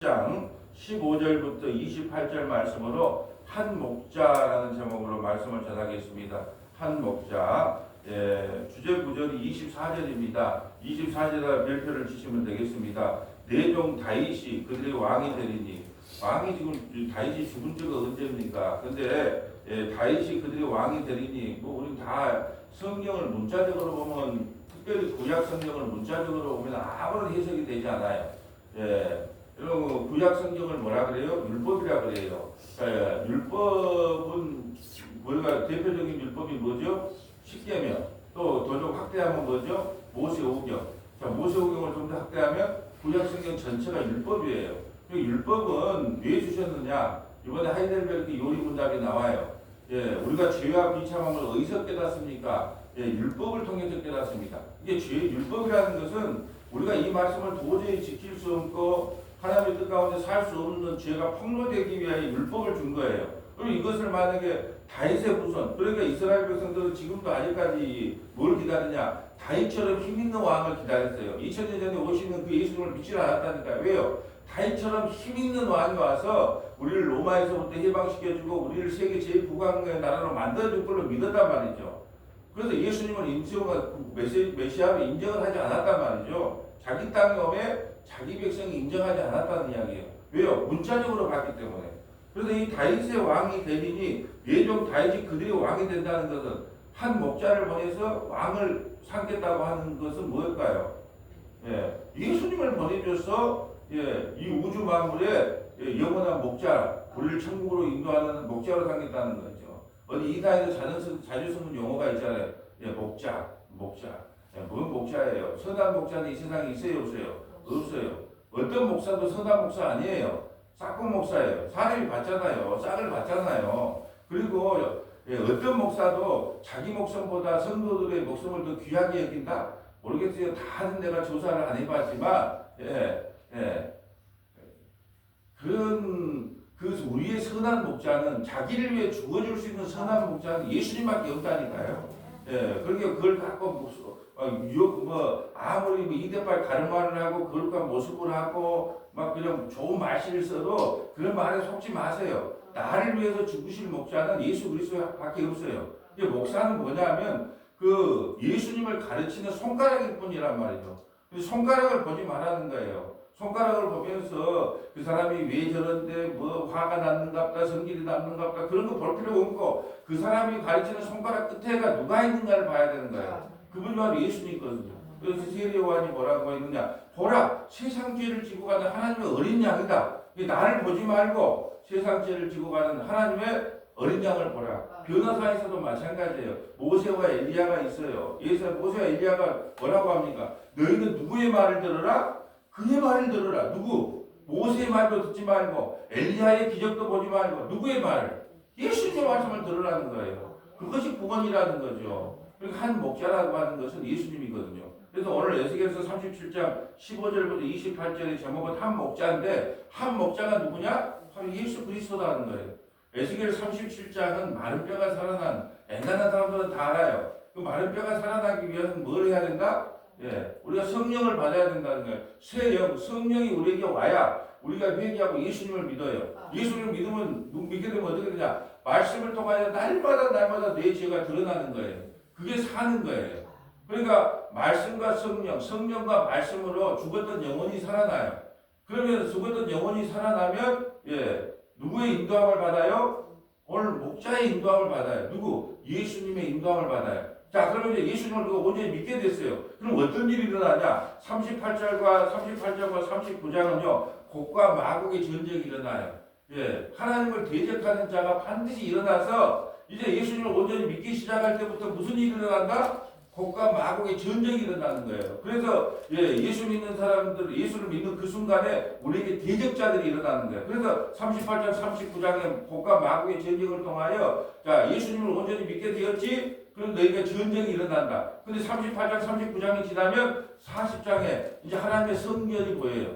장 15절부터 28절 말씀으로 한 목자라는 제목으로 말씀을 전하겠습니다. 한 목자. 주제 구절이 24절입니다. 24절에 별표를 치시면 되겠습니다. 내 종 다윗이 그들의 왕이 되리니. 왕이 지금 다윗이 죽은 지가 언제입니까? 근데 다윗이 그들의 왕이 되리니 우리는 다 성경을 문자적으로 보면, 특별히 구약 성경을 문자적으로 보면 아무런 해석이 되지 않아요. 여러분, 구약 성경을 뭐라 그래요? 율법이라 그래요. 율법은 우리가 대표적인 율법이 뭐죠? 십계명. 또 더 좀 확대하면 뭐죠? 모세오경. 자, 모세오경을 좀 더 확대하면 구약 성경 전체가 율법이에요. 율법은 왜 주셨느냐? 이번에 하이델베르크 요리문답이 나와요. 우리가 죄와 비참함을 어디서 깨닫습니까? 율법을 통해서 깨닫습니다. 이게 율법이라는 것은 우리가 이 말씀을 도저히 지킬 수 없고 하나님의 뜻 가운데 살 수 없는 죄가 폭로되기 위하여 율법을 준 거예요. 그리고 이것을 만약에 다윗의 후손, 그러니까 이스라엘 백성들은 지금도 아직까지 뭘 기다리냐? 다윗처럼 힘있는 왕을 기다렸어요. 2000년 전에 오시는 그 예수님을 믿지 않았다니까요. 왜요? 다윗처럼 힘있는 왕이 와서 우리를 로마에서부터 해방시켜주고 우리를 세계 제9강의 나라로 만들어줄 걸로 믿었단 말이죠. 그래서 예수님을 메시아로 인정을 하지 않았단 말이죠. 자기 땅에 오면 자기 백성이 인정하지 않았다는 이야기예요. 왜요? 문자적으로 봤기 때문에. 그래서 이 다윗의 왕이 되리니 내 종 다윗이 그들의 왕이 된다는 것은 한 목자를 보내서 왕을 삼겠다고 하는 것은 뭘까요? 예수님을 보내줘서 이 우주 만물에 영원한 목자, 우리를 천국으로 인도하는 목자로 삼겠다는 거죠. 어디 이다에서 자주 쓰는 용어가 있잖아요. 목자. 뭔 목자예요? 선한 목자는 이 세상에 있어요, 없어요? 없어요. 어떤 목사도 선한 목사 아니에요. 싹공 목사예요. 사람이 받잖아요. 싹을 받잖아요. 그리고 어떤 목사도 자기 목숨보다 성도들의 목숨을 더 귀하게 여긴다? 모르겠어요. 다는 내가 조사를 안 해봤지만, 우리의 선한 목자는 자기를 위해 죽어줄 수 있는 선한 목자는 예수님밖에 없다니까요. 그러니까 그걸 갖고 아무리 이대빨 가르마를 하고 거룩한 모습을 하고 막 그냥 좋은 말씨를 써도 그런 말에 속지 마세요. 나를 위해서 죽으실 목자는 예수 그리스도밖에 없어요. 목사는 뭐냐면 그 예수님을 가르치는 손가락일 뿐이란 말이죠. 손가락을 보지 말라는 거예요. 손가락을 보면서 그 사람이 왜 저런데 뭐 화가 났는갑다, 성질이 났는갑다 그런 거 볼 필요 없고 그 사람이 가르치는 손가락 끝에가 누가 있는가를 봐야 되는 거예요. 그분이 바로 예수님이거든요. 그래서 세례요한이 뭐라고 했느냐? 보라, 세상 죄를 지고 가는 하나님의 어린 양이다. 나를 보지 말고 세상 죄를 지고 가는 하나님의 어린 양을 보라. 변호사에서도 마찬가지예요. 모세와 엘리야가 있어요. 모세와 엘리야가 뭐라고 합니까? 너희는 누구의 말을 들으라? 그의 말을 들으라. 누구? 모세의 말도 듣지 말고 엘리야의 기적도 보지 말고 누구의 말을? 예수님의 말씀을 들으라는 거예요. 그것이 구원이라는 거죠. 그러니까 한 목자라고 하는 것은 예수님이거든요. 그래서 오늘 에스겔서 37장 15절부터 28절의 제목은 한 목자인데 한 목자가 누구냐? 바로 예수 그리스도라는 거예요. 에스겔 37장은 마른 뼈가 살아난 엔간한 사람들은 다 알아요. 그 마른 뼈가 살아나기 위해서는 뭘 해야 된다? 우리가 성령을 받아야 된다는 거예요. 새 영, 성령이 우리에게 와야 우리가 회개하고 예수님을 믿어요. 예수님을 믿게 되면 어떻게 되냐? 말씀을 통하여 날마다 내 죄가 드러나는 거예요. 그게 사는 거예요. 그러니까 말씀과 성령과 말씀으로 죽었던 영혼이 살아나요. 그러면 죽었던 영혼이 살아나면 누구의 인도함을 받아요? 오늘 목자의 인도함을 받아요. 누구? 예수님의 인도함을 받아요. 자, 그러면 이제 예수님을 온전히 믿게 됐어요. 그럼 어떤 일이 일어나냐? 38절과 39장은요, 곡과 마곡의 전쟁이 일어나요. 하나님을 대적하는 자가 반드시 일어나서 이제 예수님을 온전히 믿기 시작할 때부터 무슨 일이 일어난다? 곡과 마곡의 전쟁이 일어나는 거예요. 그래서 예수 믿는 사람들, 예수를 믿는 그 순간에 우리에게 대적자들이 일어나는 거예요. 그래서 38장, 39장에 곡과 마곡의 전쟁을 통하여 자, 예수님을 온전히 믿게 되었지? 그럼 너희가 전쟁이 일어난다. 근데 38장, 39장이 지나면 40장에 이제 하나님의 성결이 보여요.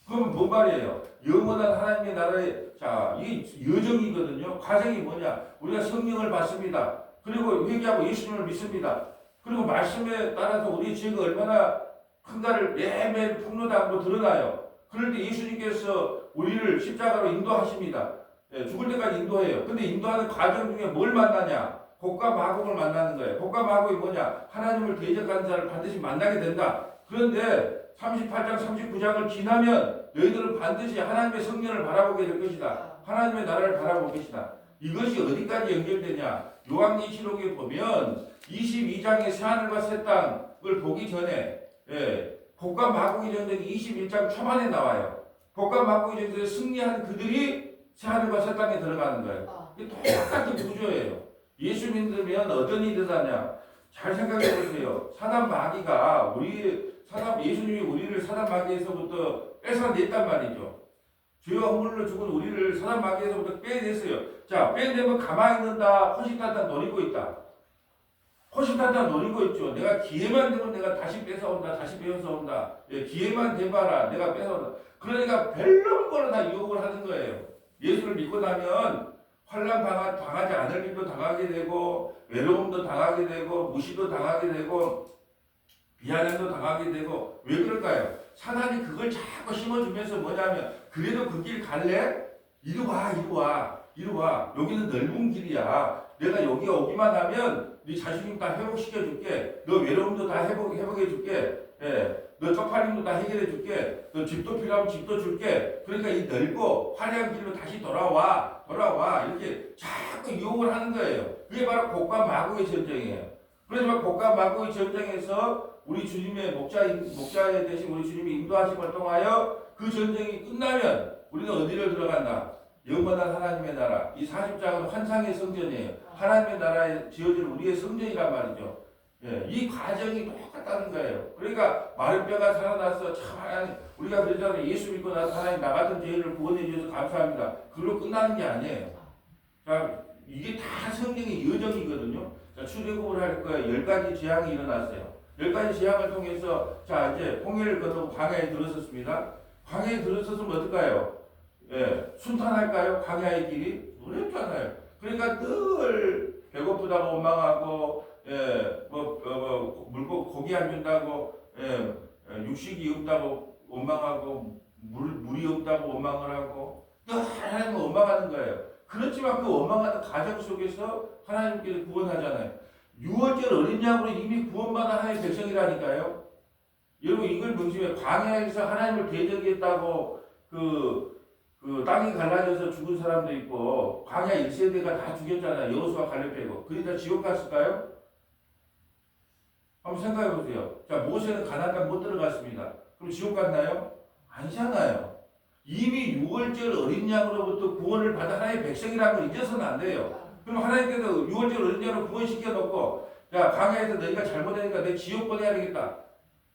그럼 뭔 말이에요? 영원한 하나님의 나라의, 자, 이게 여정이거든요. 과정이 뭐냐? 우리가 성령을 받습니다. 그리고 회개하고 예수님을 믿습니다. 그리고 말씀에 따라서 우리의 죄가 얼마나 큰가를 매일매일 폭로하고 드러나요. 그럴 때 예수님께서 우리를 십자가로 인도하십니다. 예, 죽을 때까지 인도해요. 근데 인도하는 과정 중에 뭘 만나냐? 복과 마곡을 만나는 거예요. 복과 마곡이 뭐냐? 하나님을 대적하는 자를 반드시 만나게 된다. 그런데 38장, 39장을 지나면 너희들은 반드시 하나님의 성년을 바라보게 될 것이다. 하나님의 나라를 바라볼 것이다. 이것이 어디까지 연결되냐? 요한계시록에 보면 22장의 새하늘과 새 땅을 보기 전에 복과 마곡의 전쟁이 21장 초반에 나와요. 복과 마곡의 전쟁에 승리한 그들이 새하늘과 새 땅에 들어가는 거예요. 이게 똑같은 구조예요. 예수 믿으면 어떤 일이 일어나냐? 잘 생각해 보세요. 사단 마귀가 예수님이 우리를 사단 마귀에서부터 뺏어냈단 말이죠. 죄와 허물로 죽은 우리를 사단 마귀에서부터 빼냈어요. 자, 빼내면 가만히 있는다. 허식탄탄 노리고 있다. 허식탄탄 노리고 있죠. 내가 기회만 되면 내가 다시 뺏어온다. 다시 뺏어온다. 예, 기회만 돼봐라. 내가 뺏어온다. 그러니까 별로 거로 다 유혹을 하는 거예요. 예수를 믿고 나면 환난 당하지 않을 일도 당하게 되고 외로움도 당하게 되고 무시도 당하게 되고 비아냥도 당하게 되고 왜 그럴까요? 사단이 그걸 자꾸 심어주면서 뭐냐면 그래도 그 길 갈래? 이리 와 이리 와 이리 와 여기는 넓은 길이야. 내가 여기 오기만 하면 네 자신감 다 회복시켜줄게. 너 외로움도 다 회복해줄게. 예. 너 쪽팔림도 다 해결해줄게. 너 집도 필요하면 집도 줄게. 그러니까 이 넓고 화려한 길로 다시 돌아와 이렇게 자꾸 유혹을 하는 거예요. 그게 바로 복과 마곡의 전쟁이에요. 그래서 복과 마곡의 전쟁에서 우리 주님의 목자에 대신 우리 주님이 인도하심을 통하여 그 전쟁이 끝나면 우리는 어디를 들어간다? 영원한 하나님의 나라. 이 40장은 환상의 성전이에요. 하나님의 나라에 지어질 우리의 성전이란 말이죠. 예, 이 과정이 똑같다는 거예요. 그러니까 마른 뼈가 살아나서 참 하나님, 우리가 그러잖아요. 예수 믿고 나서 하나님 나 같은 죄인을 구원해 주셔서 감사합니다. 그걸로 끝나는 게 아니에요. 자, 이게 다 성경의 여정이거든요. 자, 출애굽을 할 거예요. 10가지 재앙이 일어났어요. 10가지 재앙을 통해서 자 이제 홍해를 건너고 광야에 들어섰습니다. 광야에 들어섰으면 어떨까요? 예, 순탄할까요? 광야의 길이? 어렵잖아요. 그러니까 늘 배고프다고 원망하고 고기 안 준다고 육식이 없다고 원망하고 물이 없다고 원망을 하고 늘 하나님을 원망하는 거예요. 그렇지만 그 원망하는 과정 속에서 하나님께서 구원하잖아요. 6월절 어린 양으로 이미 구원받은 하나님의 백성이라니까요. 여러분 이걸 명심해. 광야에서 하나님을 대적했다고 그 땅이 갈라져서 죽은 사람도 있고 광야 1세대가 다 죽였잖아요. 여호수아 갈렙 빼고. 그게 다 지옥 갔을까요? 한번 생각해 보세요. 자, 모세는 가나안 땅 못 들어갔습니다. 그럼 지옥 갔나요? 아니잖아요. 이미 6월절 어린 양으로부터 구원을 받은 하나님의 백성이라는 걸 잊어서는 안 돼요. 그럼 하나님께서 6월절 어린 양으로 구원시켜 놓고 야, 광야에서 너희가 잘못하니까 내 지옥 보내야 되겠다.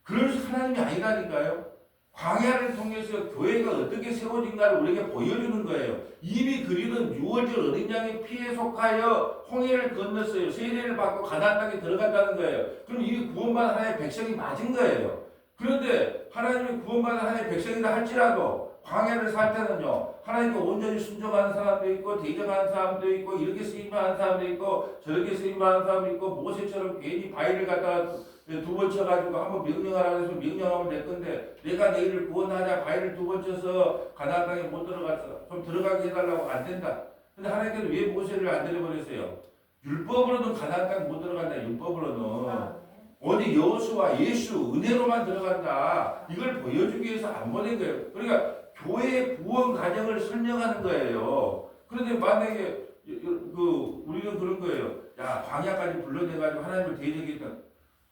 그럴 하나님이 아니라니까요. 광야를 통해서 교회가 어떻게 세워진가를 우리에게 보여주는 거예요. 이미 그리는 6월절 어린 양의 피에 속하여 홍해를 건넜어요. 세례를 받고 가나안 땅에 들어간다는 거예요. 그럼 이미 구원받은 하나님의 백성이 맞은 거예요. 그런데 하나님이 구원받은 하나님의 백성이라 할지라도 광야를 살 때는요, 하나님께 온전히 순종하는 사람도 있고 대적하는 사람도 있고 이렇게 쓰임받는 사람도 있고 저렇게 쓰임받는 사람도 있고 모세처럼 괜히 바위를 갖다가 두 번 쳐가지고 한번 명령하라고 해서 명령하면 될 건데 내가 너희를 구원하자 바위를 두 번 쳐서 가나안 땅에 못 들어갔어. 좀 들어가게 해달라고 안 된다. 근데 하나님께서 왜 모세를 안 들여버렸어요? 율법으로는 가나안 땅 못 들어간다. 율법으로는. 오직 여호수아 예수 은혜로만 들어간다. 이걸 보여주기 위해서 안 보낸 거예요. 그러니까 교회의 구원 과정을 설명하는 거예요. 그런데 만약에 우리는 그런 거예요. 야, 광야까지 불러내가지고 하나님을 대적했다.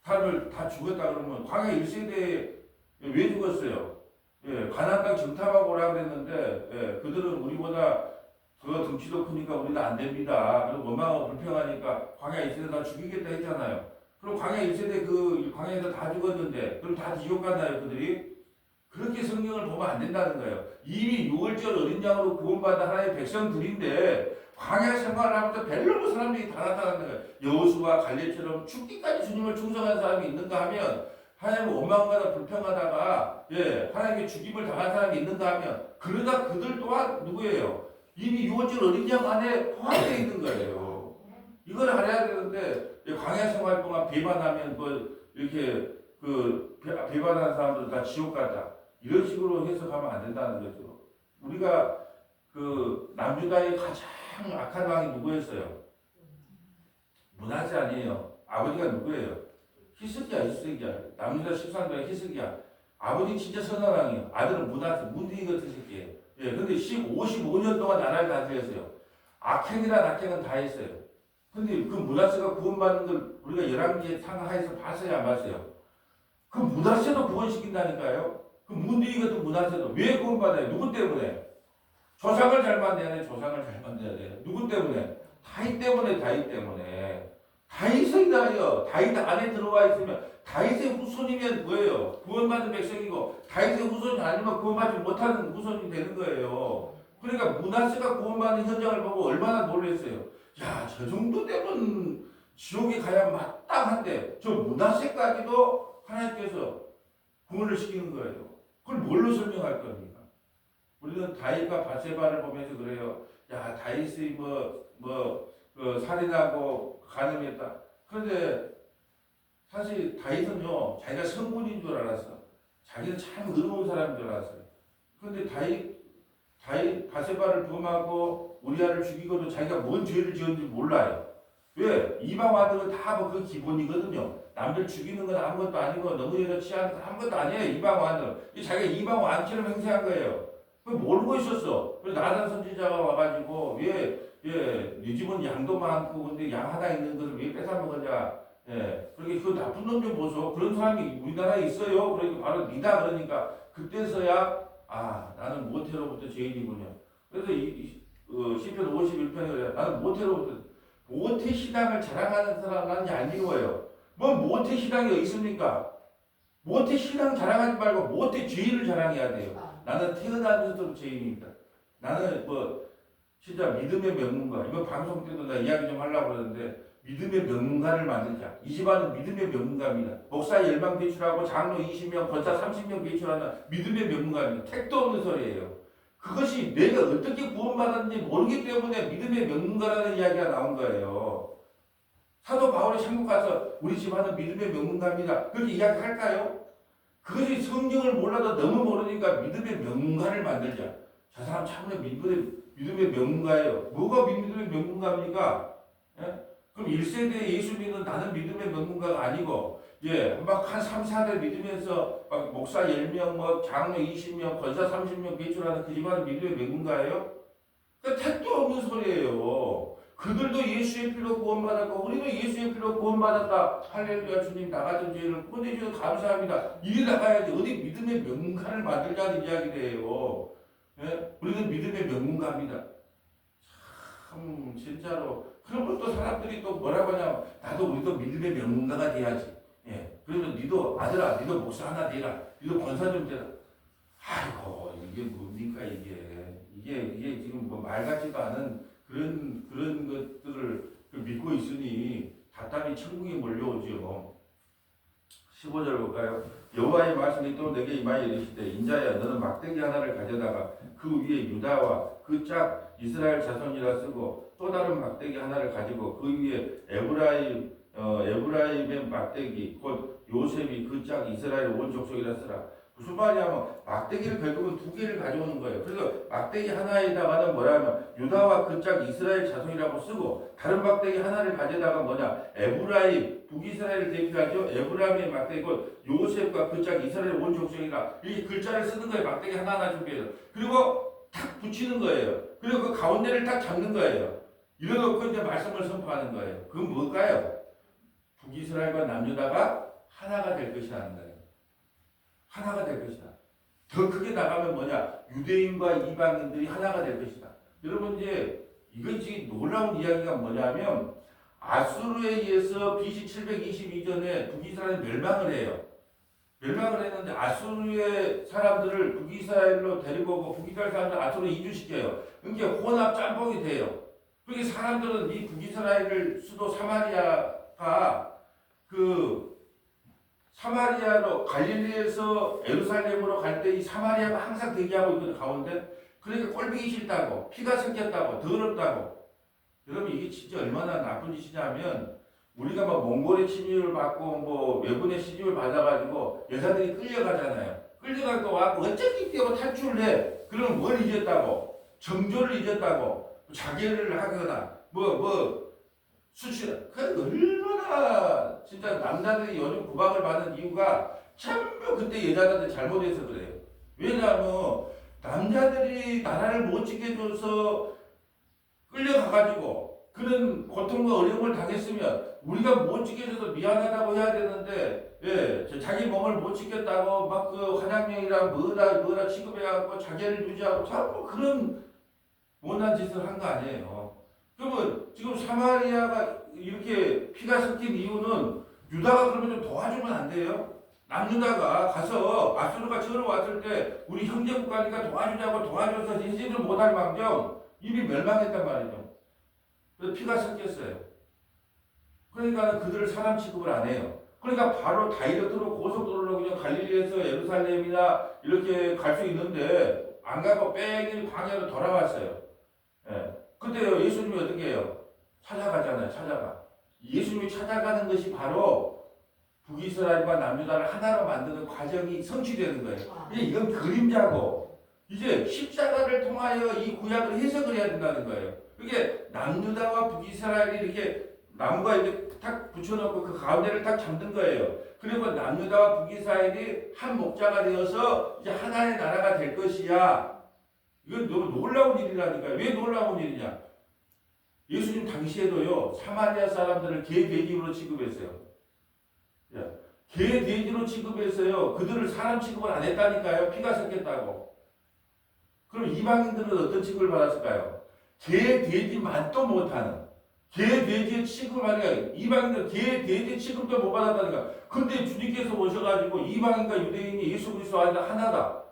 사람을 다 죽었다 그러면 광야 1세대에 왜 죽었어요? 예, 가나안 땅 정탐하고 오라 그랬는데 그들은 우리보다 더 덩치도 크니까 우리는 안 됩니다. 그리고 원망하고 불평하니까 광야 1세대 다 죽이겠다 했잖아요. 그럼 광야 1세대 그 광야에서 다 죽었는데 그럼 다 지옥 갔나요 그들이? 그렇게 성경을 보면 안 된다는 거예요. 이미 6월절 어린 양으로 구원받은 하나님의 백성들인데 광야 생활을 하면서 벨로브 사람들이 다 나타나는 거예요. 여호수아 갈렙처럼 죽기까지 주님을 충성한 사람이 있는가 하면 하나님을 원망하다 불평하다가 하나님의 죽임을 당한 사람이 있는가 하면 그러다 그들 또한 누구예요? 이미 6월절 어린 양 안에 포함되어 있는 거예요. 이걸 알아야 되는데 광야 생활 동안 배반하면 이렇게 배반하는 사람들 다 지옥 갔다. 이런 식으로 해석하면 안 된다는 거죠. 우리가 그 남유다의 가장 악한 왕이 누구였어요? 므낫세 아니에요. 아버지가 누구예요? 히스기야. 남유다 13대의 히스기야. 아버지 진짜 선한 왕이에요. 아들은 므낫세, 문둥이 같은 새끼예요. 예, 근데 55년 동안 나라를 다스렸어요. 악행이나 낙행은 다 했어요. 근데 그 므낫세가 구원받는 걸 우리가 열왕기에 상하에서 봤어요, 안 봤어요? 그 므낫세도 구원시킨다니까요. 그 문둥이 같은 므낫세도 왜 구원받아요? 누구 때문에? 조상을 잘 만들어야 돼. 조상을 잘 만들어야 돼. 누구 때문에? 다윗 때문에. 다윗을 위하여. 다윗 안에 들어와 있으면 다윗의 후손이면 뭐예요? 구원받은 백성이고 다윗의 후손이 아니면 구원받지 못하는 후손이 되는 거예요. 그러니까 므낫세가 구원받는 현장을 보고 얼마나 놀랐어요. 야, 저 정도 되면 지옥에 가야 마땅한데 저 므낫세까지도 하나님께서 구원을 시키는 거예요. 그걸 뭘로 설명할 겁니까? 우리는 다윗과 바세바를 보면서 그래요. 야, 다윗이 그 살인하고 간음했다. 그런데 사실 다윗은요, 자기가 성군인 줄 알았어. 자기는 참 의로운 사람인 줄 알았어요. 그런데 다윗 바세바를 범하고 우리아를 죽이고도 자기가 뭔 죄를 지었는지 몰라요. 왜? 이방 아들은 다 그 기본이거든요. 남들 죽이는 건 아무것도 아니고 너무 여자 취하는 건 아무것도 아니에요. 이방 왕들. 자기가 이방 왕처럼 행세한 거예요. 그걸 모르고 있었어. 그래서 나단 선지자가 와가지고 네 집은 양도 많고 근데 양 하나 있는 것을 왜 뺏어 먹었냐. 예, 그렇게 그 나쁜 놈 좀 보소. 그런 사람이 우리나라에 있어요. 그러니까 바로 니다 그러니까 그때서야 나는 모태로부터 죄인이군요. 그래서 시편 51편에 그래요. 나는 모태 신앙을 자랑하는 사람 나는 얄미워요. 뭐 모태 신앙이 어디 있습니까? 모태 신앙 자랑하지 말고 모태 죄인을 자랑해야 돼요. 나는 태어나면서도 죄인입니다. 나는 진짜 믿음의 명문가. 이번 방송 때도 나 이야기 좀 하려고 그러는데 믿음의 명문가를 만들자. 이 집안은 믿음의 명문가입니다. 목사 10명 배출하고 장로 20명, 권사 30명 배출하는 믿음의 명문가입니다. 택도 없는 소리예요. 그것이 내가 어떻게 구원받았는지 모르기 때문에 믿음의 명문가라는 이야기가 나온 거예요. 사도 바울이 천국 가서 우리 집안은 믿음의 명문가입니다. 그렇게 이야기할까요? 그것이 성경을 몰라도 너무 모르니까 믿음의 명문가를 만들자. 저 사람 참으로 믿음의 명문가예요. 뭐가 믿음의 명문가입니까? 예? 그럼 1세대 예수 믿는 나는 믿음의 명문가가 아니고, 한 3, 4대 믿으면서 목사 10명, 장로 20명, 권사 30명 배출하는 그 집안은 믿음의 명문가예요? 그러니까 택도 없는 소리예요. 그들도 예수의 피로 구원받았고 우리도 예수의 피로 구원받았다. 할렐루야. 주님 나 같은 죄를 구원해 주셔서 감사합니다. 이래 나가야지. 어디 믿음의 명문가를 만들자는 이야기래요. 예? 우리는 믿음의 명문가입니다. 참 진짜로. 그러면 또 사람들이 또 뭐라고 하냐면 우리도 믿음의 명문가가 돼야지. 예. 그러면 니도 아들아 니도 목사 하나 되라. 니도 권사 좀 되라. 아이고 이게 뭡니까 이게 지금 말 같지도 않은 그런 것들을 믿고 있으니 답답히 천국에 몰려오죠. 15절 볼까요? 여호와의 말씀이 또 내게 임하여 이르시되 인자야 너는 막대기 하나를 가져다가 그 위에 유다와 그 짝 이스라엘 자손이라 쓰고 또 다른 막대기 하나를 가지고 그 위에 에브라임의 막대기 곧 요셉이 그 짝 이스라엘 온 족속이라 쓰라. 무슨 말이냐면 막대기를 결국은 2개를 가져오는 거예요. 그래서 막대기 하나에다가는 뭐라면 유다와 그 짝 이스라엘 자손이라고 쓰고 다른 막대기 하나를 가져다가 에브라임 북이스라엘을 대표하죠. 에브라임의 막대기 곧 요셉과 그 짝 이스라엘 온 족속이라 이 글자를 쓰는 거예요. 막대기 하나하나 준비해서. 그리고 탁 붙이는 거예요. 그리고 그 가운데를 탁 잡는 거예요. 이래놓고 이제 말씀을 선포하는 거예요. 그건 뭘까요? 북이스라엘과 남유다가 하나가 될 것이라는 거예요. 하나가 될 것이다. 더 크게 나가면 유대인과 이방인들이 하나가 될 것이다. 여러분 이건 지금 놀라운 이야기가 뭐냐면 아수르에 의해서 BC 722년에 북이스라엘이 멸망을 해요. 멸망을 했는데 아수르의 사람들을 북이스라엘로 데리고 오고 북이스라엘 사람들 아수르로 이주시켜요. 그러니까 혼합 짬뽕이 돼요. 그러니까 사람들은 이 북이스라엘 수도 사마리아가 사마리아로 갈릴리에서 예루살렘으로 갈 때 이 사마리아가 항상 대기하고 있거든 가운데. 그러니까 꼴보기 싫다고 피가 섞였다고 더럽다고. 여러분 이게 진짜 얼마나 나쁜 짓이냐면 우리가 몽골의 침입을 받고 외군의 침입을 받아가지고 여자들이 끌려가잖아요. 끌려갔다 와고 어차피 뛰어 탈출을 해. 그러면 뭘 잊었다고? 정조를 잊었다고? 자결을 하거나 수출. 그 얼마나 진짜 남자들이 요즘 구박을 받는 이유가 전부 그때 여자들한테 잘못해서 그래요. 왜냐하면 남자들이 나라를 못 지켜줘서 끌려가가지고 그런 고통과 어려움을 당했으면 우리가 못 지켜줘서 미안하다고 해야 되는데, 예, 자기 몸을 못 지켰다고 막 그 한양령이랑 뭐라 취급해갖고 자기를 유지하고 자꾸 그런 못난 짓을 한 거 아니에요. 그러면 지금 사마리아가 이렇게 피가 섞인 이유는 유다가 그러면 좀 도와주면 안 돼요? 남유다가 가서 아수르가 쳐러 왔을 때 우리 형제국가니까 도와주자고 도와줘서 해지를 못할 망정 이미 멸망했단 말이죠. 그래서 피가 섞였어요. 그러니까 그들을 사람 취급을 안 해요. 그러니까 바로 다이렉트로 고속도로로 그냥 갈릴리에서 예루살렘이나 이렇게 갈 수 있는데 안 가고 뺑이 광야로 돌아왔어요. 예. 근데 예수님이 어떻게 해요? 찾아가잖아요. 찾아가. 예수님이 찾아가는 것이 바로 북이스라엘과 남유다를 하나로 만드는 과정이 성취되는 거예요. 이건 그림자고 이제 십자가를 통하여 이 구약을 해석을 해야 된다는 거예요. 그게 남유다와 북이스라엘이 이렇게 나무가 이렇게 탁 붙여놓고 그 가운데를 딱 잡는 거예요. 그리고 남유다와 북이스라엘이 한 목자가 되어서 이제 하나의 나라가 될 것이야. 이건 너무 놀라운 일이라니까요. 왜 놀라운 일이냐? 예수님 당시에도요 사마리아 사람들을 개 돼지로 취급했어요. 개 돼지로 취급했어요. 그들을 사람 취급을 안 했다니까요. 피가 섞였다고. 그럼 이방인들은 어떤 취급을 받았을까요? 개 돼지 맛도 못하는 개 돼지의 취급을 하니까 이방인들 개 돼지 취급도 못 받았다니까. 근데 주님께서 오셔가지고 이방인과 유대인이 예수 그리스도 안에 하나다.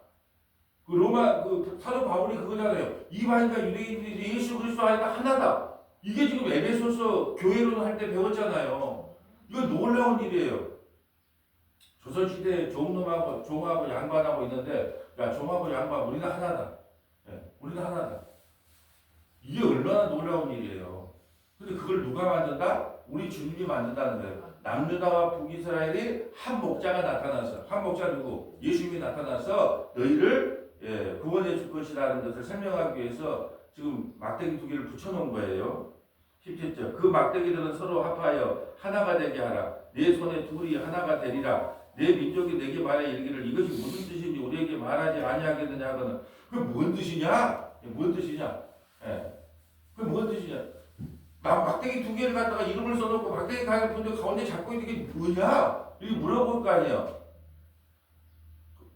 그 로마 그 사도 바울이 그거잖아요. 이방인과 유대인들이 예수 그리스도 안에 하나다. 이게 지금 에베소서 교회론 할 때 배웠잖아요. 이거 놀라운 일이에요. 조선시대에 종하고 양반하고 있는데, 야, 종하고 양반, 우리는 하나다. 예, 우리는 하나다. 이게 얼마나 놀라운 일이에요. 근데 그걸 누가 만든다? 우리 주님이 만든다는 거예요. 남유다와 북이스라엘이 한 목자가 나타나서, 한 목자 누구? 예수님이 나타나서 너희를 구원해 줄 것이라는 것을 설명하기 위해서 지금 막대기 두 개를 붙여놓은 거예요. 17절. 그 막대기들은 서로 합하여 하나가 되게 하라. 내 손에 둘이 하나가 되리라. 내 민족이 내게 말해 이르기를 이것이 무슨 뜻인지 우리에게 말하지 아니하겠느냐 하거든. 그게 뭔 뜻이냐? 뭔 뜻이냐? 그게 뭔 뜻이냐? 나 막대기 두 개를 갖다가 이름을 써놓고 막대기 가운데 잡고 있는 게 뭐냐? 이렇게 물어볼 거 아니에요.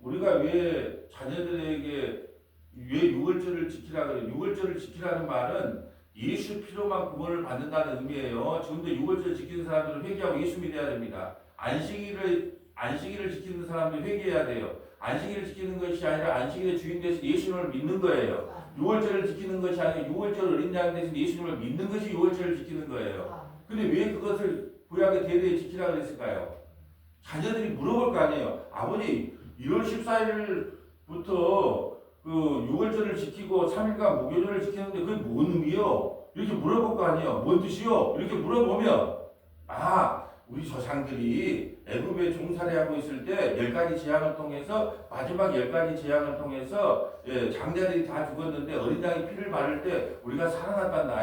우리가 왜 자녀들에게 왜 유월절을 지키라 그래요? 유월절을 지키라는 말은 예수 피로만 구원을 받는다는 의미예요. 지금도 유월절 지키는 사람들은 회개하고 예수 믿어야 됩니다. 안식일을 지키는 사람들 회개해야 돼요. 안식일을 지키는 것이 아니라 안식일의 주인 대신 예수님을 믿는 거예요. 유월절을 지키는 것이 아니라 유월절 어린 양 대신 예수님을 믿는 것이 유월절을 지키는 거예요. 근데 왜 그것을 구약의 대대에 지키라 그랬을까요? 자녀들이 물어볼 거 아니에요. 아버지 1월 14일부터 그 6월절을 지키고 3일간 무교절을 지키는데 그게 뭔 의미요? 이렇게 물어볼 거 아니에요. 뭔 뜻이요? 이렇게 물어보면 우리 조상들이 애굽에 종살이하고 있을 때 10가지 재앙을 통해서 마지막 10가지 재앙을 통해서 장자들이 다 죽었는데 어린 양이 피를 바를 때 우리가 살아났단다.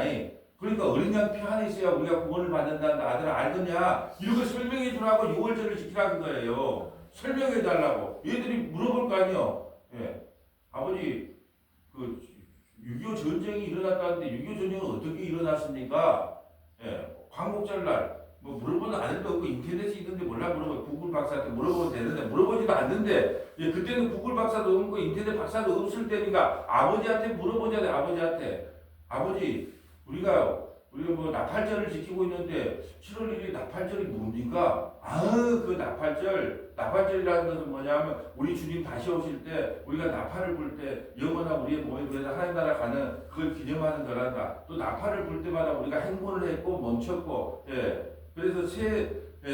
그러니까 어린 양 피 하나 있어야 우리가 구원을 받는다는 아들 알겠냐? 이렇게 설명해 주라고 6월절을 지키라는 거예요. 설명해 달라고. 얘들이 물어볼 거 아니에요. 아버지, 그 6.25 전쟁이 일어났다는데 6.25 전쟁은 어떻게 일어났습니까? 광복절날 뭐 물어보는 아들도 없고 인터넷에 있는데 몰라 물어보고 구글 박사한테 물어보면 되는데 물어보지도 않는데 그때는 구글 박사도 없고 인터넷 박사도 없을 때니까 아버지한테 물어보잖아요. 아버지 우리가 뭐 나팔절을 지키고 있는데 7월 1일 나팔절이 뭡니까? 그 나팔절이라는 것은 뭐냐면 우리 주님 다시 오실 때 우리가 나팔을 불 때 영원한 우리의 몸에 그래서 하나님 나라 가는 그걸 기념하는 거란다. 또 나팔을 불 때마다 우리가 행군을 했고 멈췄고 그래서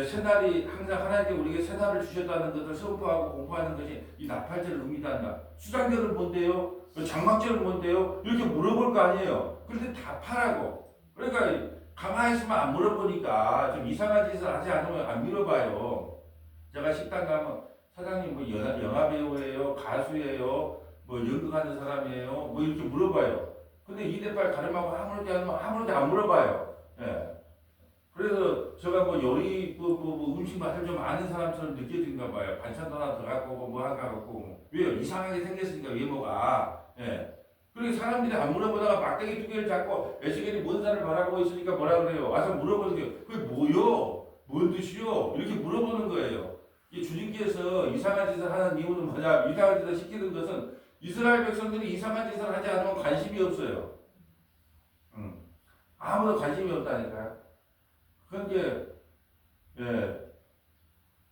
새날이 항상 하나님께 우리에게 새날을 주셨다는 것을 선포하고 공포하는 것이 이 나팔절을 의미한다. 수장절은 뭔데요? 장막절은 뭔데요? 이렇게 물어볼 거 아니에요. 그런데 답하라고. 그러니까 가만히 있으면 안 물어보니까 좀 이상한 짓을 하지 않으면 안 물어봐요. 제가 식당 가면 사장님 뭐 영화 배우예요, 가수예요, 뭐 연극하는 사람이에요, 뭐 이렇게 물어봐요. 근데 이대빨 가름하고 아무렇지 안 물어봐요. 예. 그래서 제가 뭐 요리 뭐 음식만 좀 아는 사람처럼 느껴진가 봐요. 반찬도 하나 더 갖고 오고 뭐 하나 갖고 오고. 왜요? 이상하게 생겼으니까 외모가. 예. 그리고 사람들이 안 물어보다가 막대기 두 개를 잡고 에스겔이 뭔 살을 바라고 있으니까 뭐라 그래요? 와서 물어보는 게 그게 뭐요? 뭔 뜻이요? 이렇게 물어보는 거예요. 이 주님께서 이상한 짓을 하는 이유는 뭐냐? 이상한 짓을 시키는 것은 이스라엘 백성들이 이상한 짓을 하지 않으면 관심이 없어요. 아무도 관심이 없다니까요. 그게 예,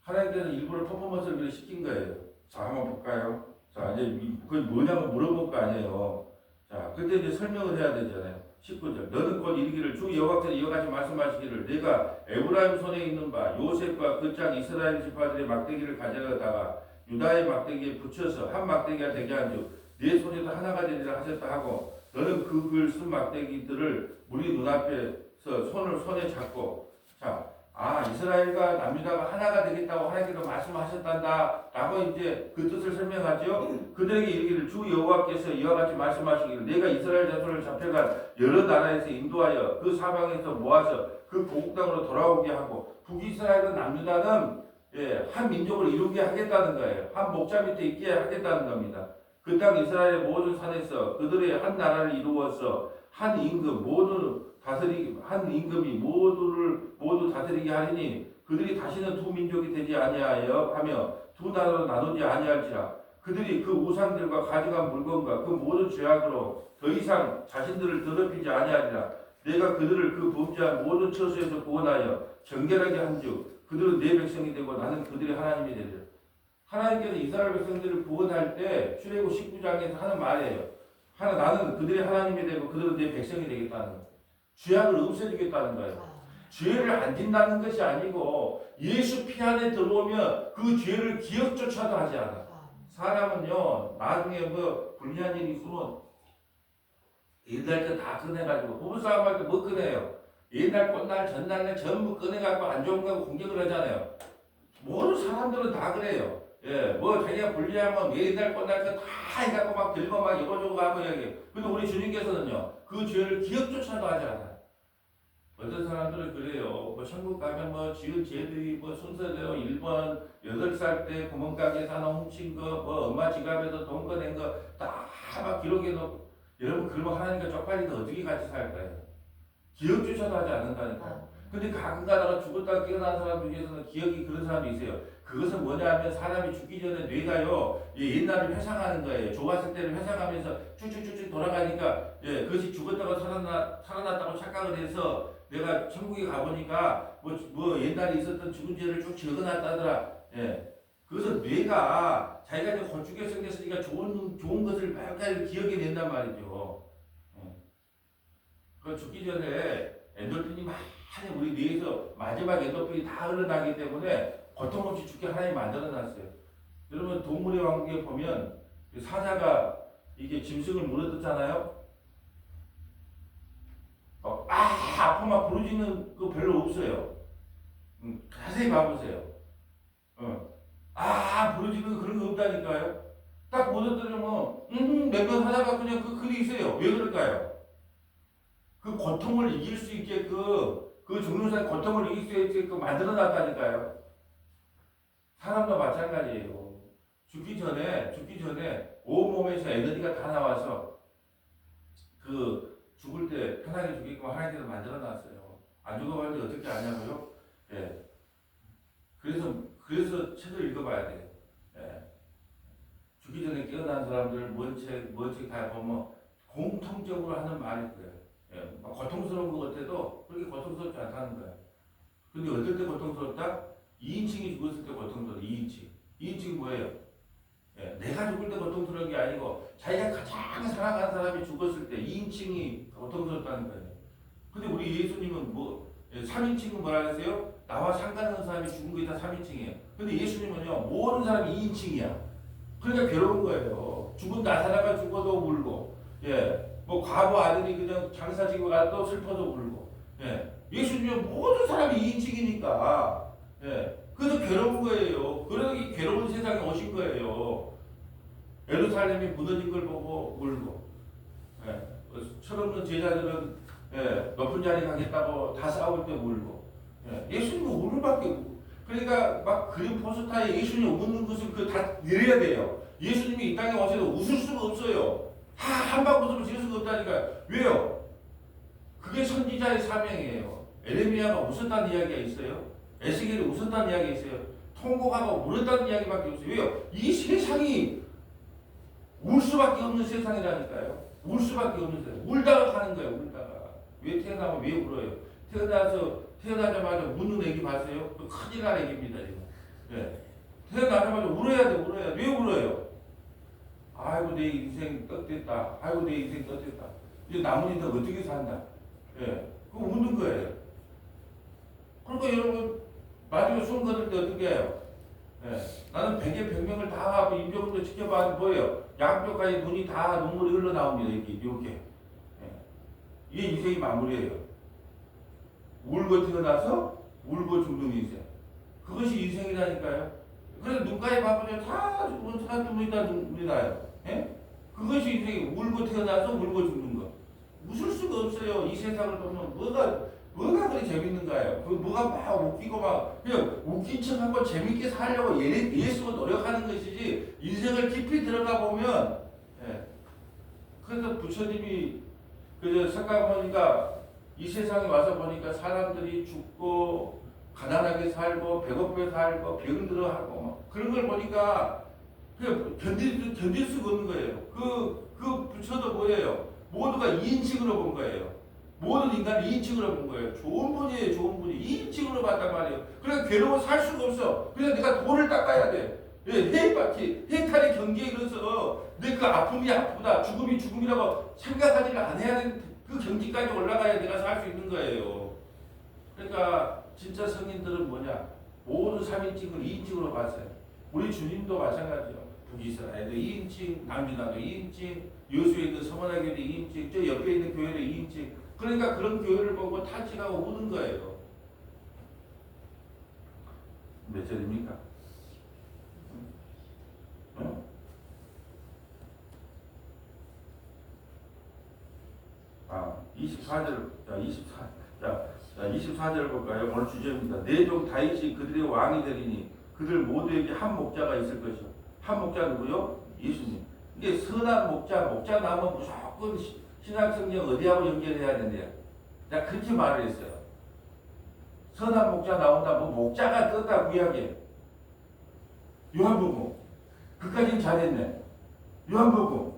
하나님께서 일부러 퍼포먼스를 시킨 거예요. 자, 한번 볼까요? 자, 이제 그게 뭐냐고 물어볼 거 아니에요. 자, 그때 이제 설명을 해야 되잖아요. 19절. 너는 곧 이르기를 주 여호와께서 이와 같이 말씀하시기를 내가 에브라임 손에 있는 바 요셉과 그 짝 이스라엘 지파들의 막대기를 가져다가 유다의 막대기에 붙여서 한 막대기가 되게 한즉 네 손에도 하나가 되리라 하셨다 하고 너는 그 글 쓴 막대기들을 우리 눈앞에서 손에 잡고 자, 이스라엘과 남유다가 하나가 되겠다고 하나님께서 말씀하셨단다 라고 이제 그 뜻을 설명하죠. 그들에게 이르기를 주 여호와께서 이와 같이 말씀하시기를 내가 이스라엘 자손을 잡혀간 여러 나라에서 인도하여 그 사방에서 모아서 그 고국 땅으로 돌아오게 하고 북이스라엘과 남유다는 한 민족을 이루게 하겠다는 거예요. 한 목자 밑에 있게 하겠다는 겁니다. 그 땅 이스라엘의 모든 산에서 그들의 한 나라를 이루어서 한 임금이 모두 다스리게 하리니 그들이 다시는 두 민족이 되지 아니하여 하며 두 나라로 나누지 아니할지라 그들이 그 우상들과 가져간 물건과 그 모든 죄악으로 더 이상 자신들을 더럽히지 아니하리라 내가 그들을 그 범죄한 모든 처소에서 구원하여 정결하게 한즉 그들은 내 백성이 되고 나는 그들의 하나님이 되리라. 하나님께서 이스라엘 백성들을 구원할 때 출애굽 19장에서 하는 말이에요. 나는 그들의 하나님이 되고 그들은 내 백성이 되겠다는 거예요. 죄악을 없애주겠다는 거예요. 죄를 안 짓는다는 것이 아니고 예수 피 안에 들어오면 그 죄를 기억조차도 하지 않아. 사람은요 나중에 뭐 불리한 일이 있으면 옛날 거 다 꺼내가지고 부부싸움 할 때 뭐 꺼내요? 옛날 꽃날 전날날 전부 꺼내갖고 안 좋은 거 공격을 하잖아요. 모든 사람들은 다 그래요. 뭐 자기가 불리하면 옛날 꽃날 거 다 해갖고 막 들고 막 이거저거 하고 여기. 근데 우리 주님께서는요 그 죄를 기억조차도 하지 않아요. 어떤 사람들은 그래요. 뭐 천국 가면 뭐 지은 죄들이 뭐 순서대로 1번 8살 때 구멍가게에서 하나 훔친 거, 뭐 엄마 지갑에서 돈 꺼낸 거 다 막 기록해 놓고 여러분 그러면 하나님과 쪽팔리도 어떻게 같이 살까요? 기억조차도 하지 않는다니까요. 근데 가끔 가다가 죽었다가 깨어난 사람 중에서는 기억이 그런 사람이 있어요. 그것은 뭐냐 하면 사람이 죽기 전에 뇌가요 옛날을 회상하는 거예요. 좋았을 때를 회상하면서 쭉쭉쭉쭉 돌아가니까 그것이 죽었다가 살아났다고 착각을 해서 내가 천국에 가보니까 뭐 옛날에 있었던 죽은 죄를 쭉 적어놨다더라. 그것은 뇌가 자기가 이제 건축에 생겼으니까 좋은 것을 매일매일 기억해낸단 말이죠. 그 죽기 전에 엔돌핀이 많이 우리 뇌에서 마지막 엔돌핀이 다 흘러나기 때문에 고통 없이 죽게 하나님이 만들어놨어요. 여러분 동물의 왕국에 보면 사자가 이게 짐승을 물어뜯잖아요. 아프면 부르짖는 거 별로 없어요. 자세히 봐보세요. 부르짖는 거 그런 거 없다니까요. 딱 물어뜯으면 몇 번 하다가 그냥 그 글이 있어요. 왜 그럴까요? 그 고통을 이길 수 있게 그 죽는 고통을 이길 수 있게 만들어놨다니까요. 사람도 마찬가지예요. 죽기 전에 온몸에서 에너지가 다 나와서 그 죽을 때 편하게 죽게끔 하나님께서 만들어놨어요. 안 죽어봤는데 어떻게 아냐고요? 그래서 책을 읽어봐야 돼요. 죽기 전에 깨어난 사람들 뭔 책 다 보면 공통적으로 하는 말이 그래요. 고통스러운 것 같아도 그렇게 고통스럽지 않다는 거예요. 근데 어떨 때 고통스럽다? 2인칭이 죽었을 때 고통스러워. 2인칭이 뭐예요? 내가 죽을 때 고통스러운 게 아니고 자기가 가장 사랑하는 사람이 죽었을 때 2인칭이 고통스럽다는 거예요. 근데 우리 예수님은 3인칭은 뭐라 하세요? 나와 상관없는 사람이 죽은 게 다 3인칭이에요. 근데 예수님은요 모든 사람이 2인칭이야. 그러니까 괴로운 거예요. 죽은 나사라가 죽어도 울고 뭐 과부 아들이 그냥 장사지고 가도 슬퍼도 울고 예수님은 모든 사람이 2인칭이니까 그래서 괴로운 거예요. 그래서 이 괴로운 세상에 오신 거예요. 예루살렘이 무너진 걸 보고 울고, 예. 철없는 제자들은 높은 자리 가겠다고 다 싸울 때 울고, 예수님은 울을 밖에 없고. 그러니까 막 그림 포스터에 예수님 웃는 것을 그 다 내려야 돼요. 예수님이 이 땅에 오셔도 웃을 수가 없어요. 한방 웃으면 지을 수가 없다니까. 왜요? 그게 선지자의 사명이에요. 에레미야가 웃었다는 이야기가 있어요. 에스겔이 웃었다는 이야기가 있어요. 통곡하고 울었다는 이야기밖에 없어요. 왜요? 이 세상이 울 수밖에 없는 세상이라니까요. 울 수밖에 없는 세상. 울다가 가는 거예요. 울다가. 왜 태어나면 왜 울어요? 태어나자마자 우는 애기 봤어요? 큰일 날 애기입니다. 지금. 태어나자마자 울어야 돼. 울어야 돼. 왜 울어요? 아이고 내 인생 떴됐다. 아이고 내 인생 떴됐다. 이제 남은 인생 어떻게 산다. 그거 우는 거예요. 그러니까 여러분 마지막에 손 거둘 때 어떻게 해요? 나는 백의 백명을 다 하고 임종도 지켜봐도 뭐예요? 양쪽까지 눈이 다 눈물이 흘러나옵니다. 이렇게. 이게 인생이 마무리예요. 울고 태어나서 울고 죽는 인생. 그것이 인생이라니까요. 그래서 눈가에 바쁘면 다 죽은 사람 눈물이 다 눈물이 나요. 그것이 인생이 울고 태어나서 울고 죽는 거. 웃을 수가 없어요. 이 세상을 보면 뭐가 그리 재밌는가요? 뭐가 막 웃기고 막 그냥 웃긴 척하고 재밌게 살려고 예수가 노력하는 것이지 인생을 깊이 들어가 보면 그래서 부처님이 그저 석가모니가 이 세상에 와서 보니까 사람들이 죽고 가난하게 살고 배고프게 살고 병들어 하고 그런 걸 보니까 견딜 수가 없는 거예요. 그 부처도 뭐예요? 모두가 2인칭으로 본 거예요. 모든 인간을 2인칭으로 본 거예요. 좋은 분이에요. 좋은 분이 2인칭으로 봤단 말이에요. 그러니까 괴로워 살 수가 없어. 그래서 내가 돌을 닦아야 돼. 해탈의 경계에 이르러서 내 그 아픔이 아프다. 죽음이 죽음이라고 생각하지를 않아야 되는 그 경지까지 올라가야 내가 살 수 있는 거예요. 그러니까 진짜 성인들은 뭐냐? 모든 3인칭을 2인칭으로 봤어요. 우리 주님도 마찬가지예요. 북이스라엘도 2인칭, 남유다도 2인칭, 여수에 있는 서머나교회도 2인칭, 저 옆에 있는 교회도 2인칭. 그러니까 그런 교회를 보고 탄식하고 우는 거예요. 몇 절입니까? 24절, 24절 볼까요? 오늘 주제입니다. 내 종 다윗이 그들의 왕이 되리니 그들 모두에게 한 목자가 있을 것이요. 한 목자 누구요? 예수님. 이게 선한 목자 나오면 무조건 신약성경 어디하고 연결해야 된대요. 내가 그렇게 말을 했어요. 선한 목자 나온다, 목자가 떴다, 구약에. 요한복음. 그까지는 잘했네. 요한복음.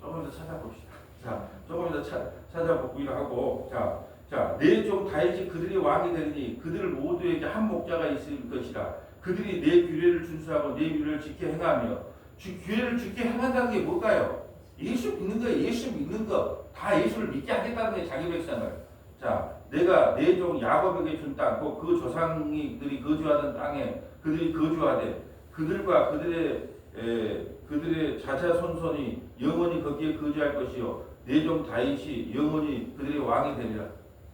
조금 더 찾아봅시다. 자, 조금 더 찾아보기로 하고, 내 종 다윗이 그들의 왕이 되리니 그들 모두에게 한 목자가 있을 것이라. 그들이 내 규례를 준수하고 내 규례를 지켜 행하며, 규례를 지켜 행한다는 게 뭘까요? 예수 믿는 거예요. 예수 믿는 거. 다 예수를 믿게 하겠다는 거예요. 자기 백성을. 내가 내 종 야곱에게 준 땅, 그 조상들이 거주하던 땅에 그들이 거주하되 그들과 그들의 자자손손이 영원히 거기에 거주할 것이요 내 종 다윗이 영원히 그들의 왕이 되리라.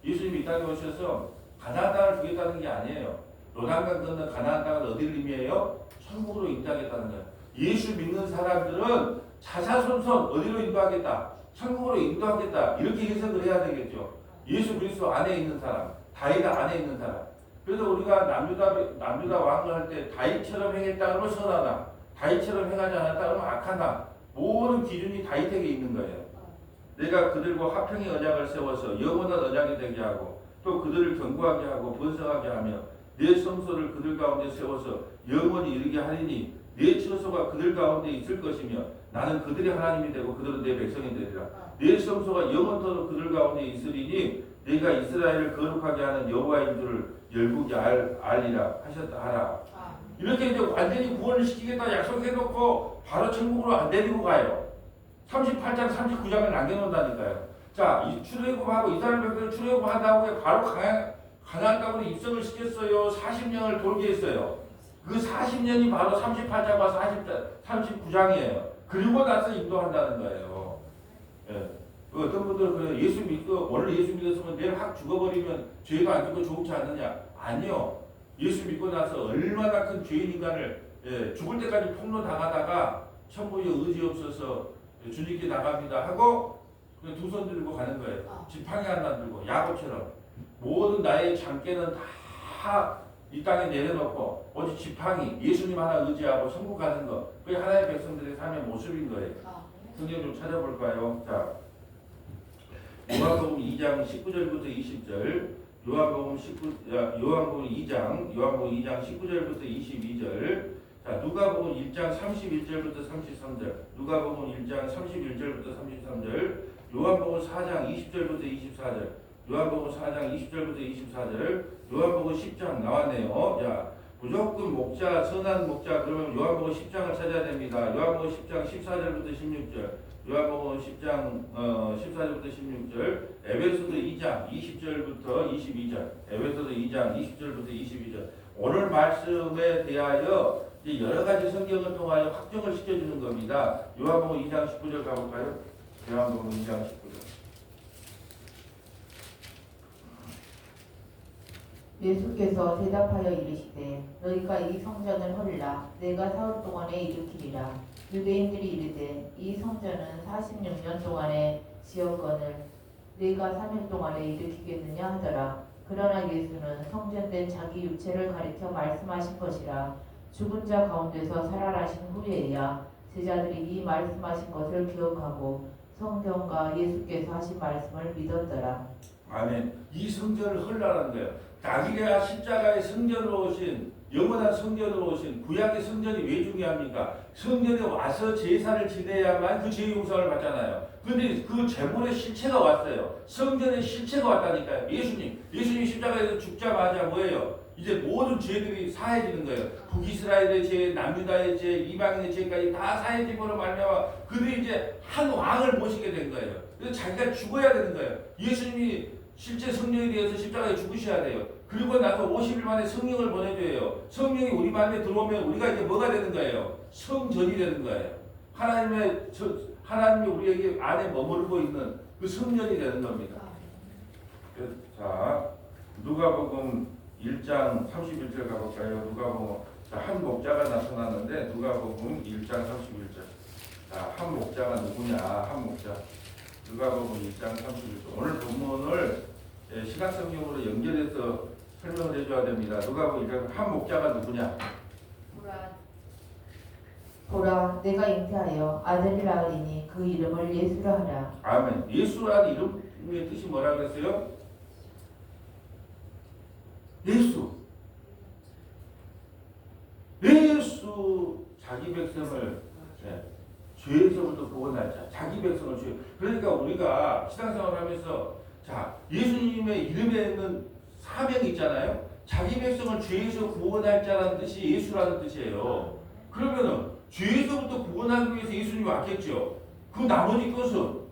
예수님이 이 땅에 오셔서 가나안 땅을 주겠다는 게 아니에요. 요단강 건너 가나안 땅은 어디를 의미해요? 천국으로 인도하겠다는 거예요. 예수 믿는 사람들은 자자손손 어디로 인도하겠다? 천국으로 인도하겠다. 이렇게 해석을 해야 되겠죠. 예수 그리스도 안에 있는 사람, 다윗 안에 있는 사람. 그래서 우리가 남유다 왕을 할 때 다윗처럼 행했다 그러면 선하다. 다윗처럼 행하지 않았다 그러면 악하다. 모든 기준이 다윗에게 있는 거예요. 내가 그들과 화평의 언약을 세워서 영원한 언약이 되게 하고 또 그들을 견고하게 하고 번성하게 하며 내 성소를 그들 가운데 세워서 영원히 이르게 하리니 내 처소가 그들 가운데 있을 것이며 나는 그들의 하나님이 되고 그들은 내 백성이 되리라. 내 성소가 영원토록 그들 가운데 있으리니 내가 이스라엘을 거룩하게 하는 여호와인 줄을 열국이 알리라 하셨다 하라. 이렇게 이제 완전히 구원을 시키겠다 약속해놓고 바로 천국으로 안 데리고 가요. 38장 39장을 남겨놓는다니까요. 이 출애굽하고 이스라엘 백성을 출애굽한다고 바로 가나안 땅으로 입성을 시켰어요. 40년을 돌게 했어요. 그 40년이 바로 38장과 39장이에요. 그리고 나서 인도한다는 거예요. 어떤 분들은 그래 예수 믿고 오늘 예수 믿었으면 내일 확 죽어버리면 죄가 안 죽고 좋지 않느냐? 아니요. 예수 믿고 나서 얼마나 큰 죄인 인간을 죽을 때까지 폭로 당하다가 천국에 의지 없어서 주님께 나갑니다 하고 그냥 두 손 들고 가는 거예요. 지팡이 하나 들고 야곱처럼 모든 나의 장깨는 다 이 땅에 내려놓고 오직 지팡이 예수님 하나 의지하고 천국 가는 거 그게 하나의 백성들의 삶의 모습인 거예요. 성경 좀 찾아볼까요? 자, 요한복음 2장 19절부터 20절, 요한복음 2장 19절부터 22절, 자, 누가복음 1장 31절부터 33절, 누가복음 1장 31절부터 33절, 요한복음 4장 20절부터 24절, 요한복음 4장 20절부터 24절, 요한복음 10장 나왔네요. 자, 무조건 목자, 선한 목자, 그러면 요한복음 10장을 찾아야 됩니다. 요한복음 10장 14절부터 16절, 요한복음 10장 14절부터 16절, 에베소서 2장 20절부터 22절, 에베소서 2장 20절부터 22절. 오늘 말씀에 대하여 이제 여러 가지 성경을 통하여 확정을 시켜주는 겁니다. 요한복음 2장 19절 가볼까요? 요한복음 2장 19절. 예수께서 대답하여 이르시되 너희가 이 성전을 헐라 내가 사흘 동안에 일으키리라. 유대인들이 이르되 이 성전은 46년 동안에 지었거늘 네가 3일 동안에 일으키겠느냐 하더라. 그러나 예수는 성전된 자기 육체를 가리켜 말씀하신 것이라. 죽은 자 가운데서 살아나신 후에야 제자들이 이 말씀하신 것을 기억하고 성경과 예수께서 하신 말씀을 믿었더라. 아멘. 이 성전을 헐라는 거예요. 다윗의 십자가의 성전으로 오신 영원한 성전으로 오신 구약의 성전이 왜 중요합니까? 성전에 와서 제사를 지내야만 그 죄 용서를 받잖아요. 근데 그 제물의 실체가 왔어요. 성전의 실체가 왔다니까요. 예수님 십자가에서 죽자마자 뭐예요? 이제 모든 죄들이 사해지는 거예요. 북이스라엘의 죄, 남유다의 죄, 이방인의 죄까지 다 사해짐으로 말미암아 그들이 이제 한 왕을 모시게 된 거예요. 그래서 자기가 죽어야 되는 거예요. 예수님이 실제 성령에 대해서 십자가에 죽으셔야 돼요. 그리고 나서 50일 만에 성령을 보내줘요. 성령이 우리 마음에 들어오면 우리가 이제 뭐가 되는 거예요? 성전이 되는 거예요. 하나님이 우리에게 안에 머무르고 있는 그 성전이 되는 겁니다. 자, 누가복음 1장 31절 가볼까요? 누가복음 한 목자가 나타났는데 누가복음 1장 31절. 자, 한 목자가 누구냐? 한 목자. 누가복음 1장 31절. 오늘 본문을 신학성경으로 연결해서 설명을 해줘야 됩니다. 누가복음 1장 한 목자가 누구냐? 보라 내가 잉태하여 아들을 낳으리니 그 이름을 예수라 하라. 아멘. 예수라는 이름의 뜻이 뭐라 그랬어요? 예수. 예수 자기 백성을 죄에서부터 구원할 자, 자기 백성을 죄. 그러니까 우리가 신앙생활을 하면서 자 예수님의 이름에 있는 사명이 있잖아요. 자기 백성을 죄에서 구원할 자라는 뜻이 예수라는 뜻이에요. 그러면은 죄에서부터 구원하기 위해서 예수님이 왔겠죠. 그 나머지 것은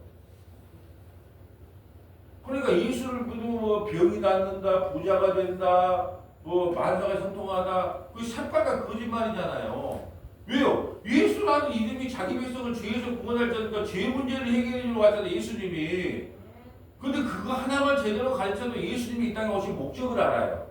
그러니까 예수를 믿으면 뭐 병이 낫는다, 부자가 된다, 뭐 만사가 형통하다, 그 삭발과 거짓말이잖아요. 왜요? 예수라는 이름이 자기 백성을 죄에서 구원할 자니까 죄 문제를 해결해 주러 왔잖아요. 예수님이. 근데 그거 하나만 제대로 가르쳐도 예수님이 이 땅에 오신 목적을 알아요.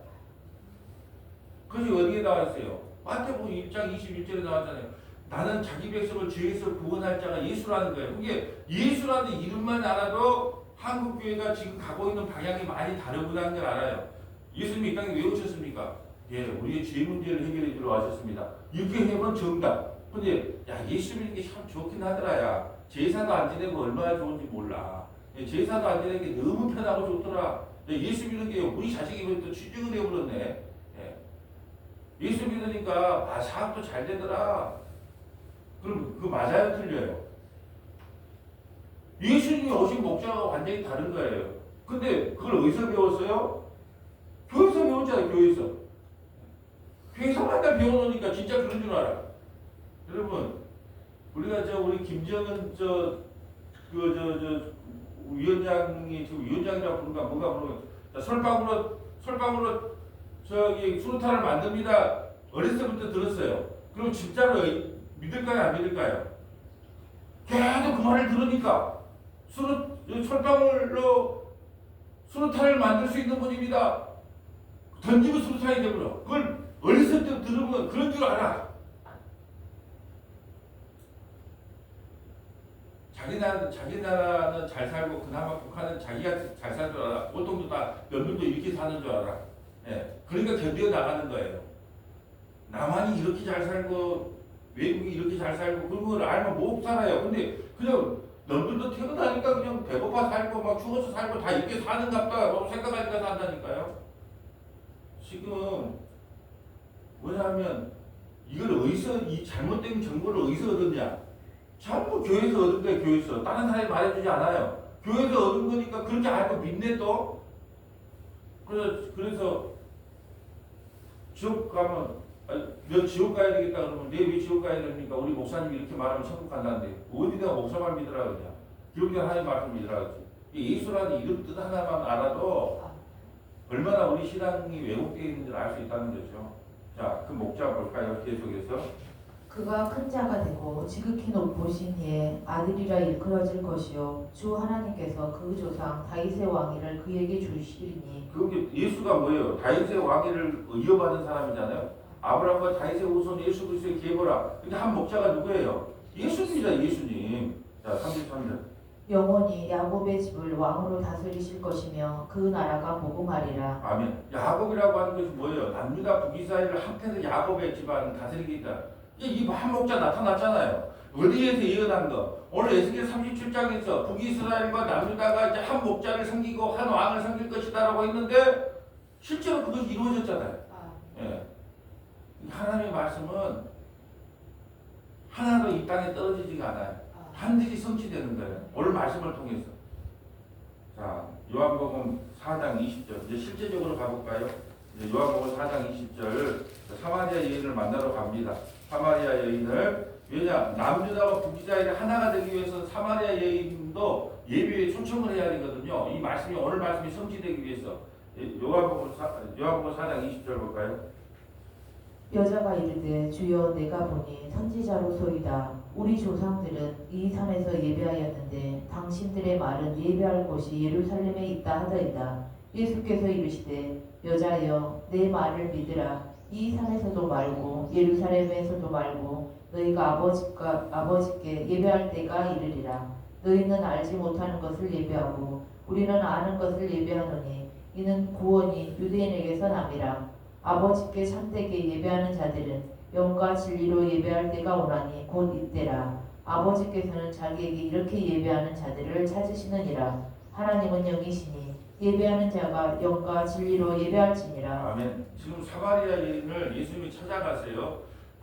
그래서 어디에 나와 있어요? 마태복음 1장 21절에 나왔잖아요. 나는 자기 백성을 죄에서 구원할 자가 예수라는 거예요. 그게 예수라는 이름만 알아도 한국교회가 지금 가고 있는 방향이 많이 다르구나는 걸 알아요. 예수님이 이 땅에 왜 오셨습니까? 예, 우리의 죄 문제를 해결해 주러 와셨습니다. 이렇게 하면 정답. 근데 야 예수 믿는 게 참 좋긴 하더라. 야 제사도 안 지내고 얼마나 좋은지 몰라. 예, 제사도 안 지내는 게 너무 편하고 좋더라. 예수 믿는 게 우리 자식이 또 취직을 해버렸네. 예. 예수 믿으니까 사업도 잘 되더라. 그럼 그거 맞아요, 틀려요? 예수님이 오신 목적하고 완전히 다른 거예요. 근데 그걸 어디서 배웠어요? 교회에서 배웠잖아요, 교회에서. 교회에서 맨날 배워놓으니까 진짜 그런 줄 알아. 여러분, 우리가 우리 김정은 위원장이 지금 위원장이라고 부른가 뭔가 부르는 솔방울로 수루탄을 만듭니다. 어렸을 때부터 들었어요. 그럼 진짜로 믿을까요, 안 믿을까요? 계속 그 말을 들으니까 철방울로 수류탄을 만들 수 있는 분입니다. 던지면 수류탄이 되버려. 그걸 어렸을 때 들으면 그런 줄 알아. 자기 나라는 잘 살고 그나마 북한은 자기가 잘 살 줄 알아. 보통도 다 연민도 이렇게 사는 줄 알아. 예. 그러니까 견뎌 나가는 거예요. 남한이 이렇게 잘 살고 외국이 이렇게 잘 살고 그런 걸 알면 못 살아요. 근데 그냥 너들도 태어나니까 그냥 배고파 살고 막 추워서 살고 다 이렇게 사는갑다 라고 생각하니까 산다니까요. 지금 뭐냐면 이걸 어디서 이 잘못된 정보를 어디서 얻었냐? 전부 교회에서 얻은 거예요. 교회에서 다른 사람이 말해주지 않아요. 교회에서 얻은 거니까 그렇게 알고 믿네 또. 그래서 지옥 가면 너 지옥 가야 되겠다 그러면 내 왜 지옥 가야 됩니까? 우리 목사님이 이렇게 말하면 천국 간다는데 어디다가 목사만 믿으라 그러냐? 기록된 하나님 말씀 믿으라 그러지. 예수라는 이름 뜻 하나만 알아도 얼마나 우리 신앙이 왜곡되어 있는지를 알 수 있다는 거죠. 자, 그 목자 볼까요? 계속해서. 그가 큰 자가 되고 지극히 높으신 이의 아들이라 일컬어질 것이요 주 하나님께서 그 조상 다윗의 왕위를 그에게 주시리니. 그게 예수가 뭐예요? 다윗의 왕위를 이어받은 사람이잖아요. 아브라함과 다윗의 후손 예수 그리스도의 계보라. 근데 한 목자가 누구예요? 예수님이다. 예수님. 자, 33절. 영원히 야곱의 집을 왕으로 다스리실 것이며 그 나라가 복음하리라. 아멘. 야곱이라고 하는 것이 뭐예요? 남유다 북이스라엘을 합해서 야곱의 집안 다스리겠다. 이 한 목자 나타났잖아요. 어디에서 예언한 거? 오늘 에스겔 37장에서 북이스라엘과 남유다가 이제 한 목자를 섬기고 한 왕을 섬길 것이다라고 했는데 실제로 그것이 이루어졌잖아요. 예. 하나님의 말씀은 하나도 이 땅에 떨어지지가 않아요. 반드시 성취되는 거예요. 오늘 말씀을 통해서. 자, 요한복음 4장 20절. 이제 실제적으로 가볼까요? 이제 요한복음 4장 20절. 사마리아 여인을 만나러 갑니다. 사마리아 여인을 왜냐? 남유다와 북이스라엘이 하나가 되기 위해서 사마리아 여인도 예배에 초청을 해야 되거든요. 이 말씀이 오늘 말씀이 성취되기 위해서. 요한복음 4장 20절 볼까요? 여자가 이르되 주여 내가 보니 선지자로소이다. 우리 조상들은 이 산에서 예배하였는데 당신들의 말은 예배할 곳이 예루살렘에 있다 하더이다. 예수께서 이르시되 여자여 내 말을 믿으라. 이 산에서도 말고 예루살렘에서도 말고 너희가 아버지께 예배할 때가 이르리라. 너희는 알지 못하는 것을 예배하고 우리는 아는 것을 예배하노니 이는 구원이 유대인에게서 남이라. 아버지께 참되게 예배하는 자들은 영과 진리로 예배할 때가 오나니 곧 이때라. 아버지께서는 자기에게 이렇게 예배하는 자들을 찾으시느니라. 하나님은 영이시니 예배하는 자가 영과 진리로 예배할지니라. 아멘. 지금 사마리아 여인을 예수님이 찾아가세요.